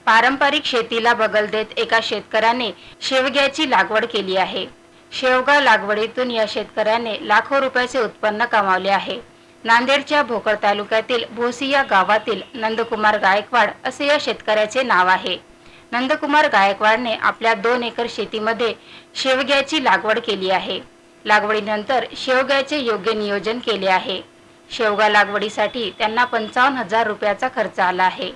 पारंपरिक शेतीला बगल देत एका शेतकऱ्याने शेवग्याची लागवड केली आहे। शेवगा लागवडीतून या शेतकऱ्याने लाखो रुपयाचे उत्पन्न कमावले आहे। नांदेडच्या भोकर तालुक्यातील भोसी या गावातील नंदकुमार गायकवाड असे या शेतकऱ्याचे नाव आहे। नंदकुमार गायकवाडने आपल्या 2 एकर शेतीमध्ये शेवग्याची लागवड केली आहे। लागवडीनंतर शेवग्याचे योग्य नियोजन केले आहे। शेवगा लागवडीसाठी त्यांना 55,000 रुपयाचा खर्च आला आहे।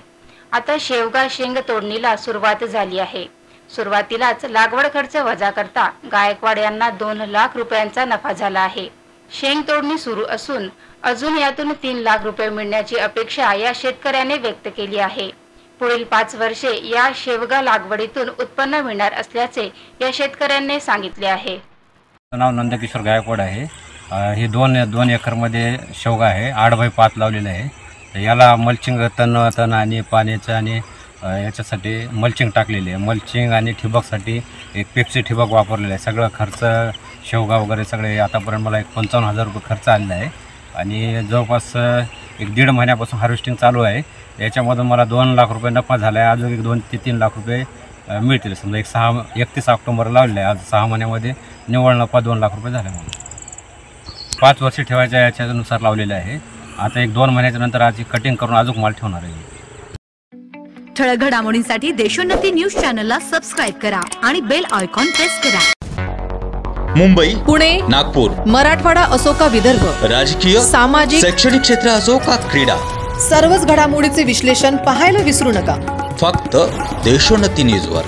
आता शेवगा शेंग तोडणीला सुरुवात झाली आहे। सुरुवातीलाच लागवड खर्च वजा करता गायकवाड यांना 2 लाख रुपयांचा नफा झाला आहे। शेंग तोडणी सुरू असून अजून यातून 3 लाख रुपये मिळण्याची अपेक्षा या शेतकऱ्याने व्यक्त केली आहे। पुढील 5 वर्षे या शेवगा लागवडीतून उत्पन्न मिळणार असल्याचे या शेतकऱ्यांनी सांगितले आहे। नाव नंदकिशोर गायकवाड आहे। हे 2 एकरमध्ये शेवगा आहे। 8x5 लावलेलं आहे। याला मल्चिंग तण आणि पाण्याचं आणि याच्यासाठी मल्चिंग टाकलेली आहे। मल्चिंग आणि ठिबकसाठी एक पेप्सी ठिबक वापरलेलं आहे। सगळं खर्च शेवगा वगैरे सगळे आतापर्यंत मला 55,000 रुपये खर्च आलेला आहे आणि जवळपास 1.5 महिन्यापासून हार्वेस्टिंग चालू आहे। याच्यामधून मला 2 लाख रुपये नफा झाला आहे। अजून 2 ते 3 लाख रुपये मिळतील। समजा 31 ऑक्टोबर लावले आहे। आज 6 महिन्यामध्ये निव्वळ नफा 2 लाख रुपये झाला मला। 5 वर्ष ठेवायच्या याच्यानुसार लावलेलं आहे। आता 1-2 महिन्याच्या नंतर आज कटिंग करून अजून माल ठेवणार आहे। ठळक घडामोडींसाठी देशोन्नती न्यूज चॅनलला सबस्क्राइब करा आणि बेल आयकॉन प्रेस करा। मुंबई, पुणे, नागपूर, मराठवाडा असो का विदर्भ, राजकीय, सामाजिक, शैक्षणिक क्षेत्र असो का क्रीडा, सर्वच घडामोडीचे विश्लेषण पाहायला विसरू नका। फक्त देशोन्नती न्यूजवर।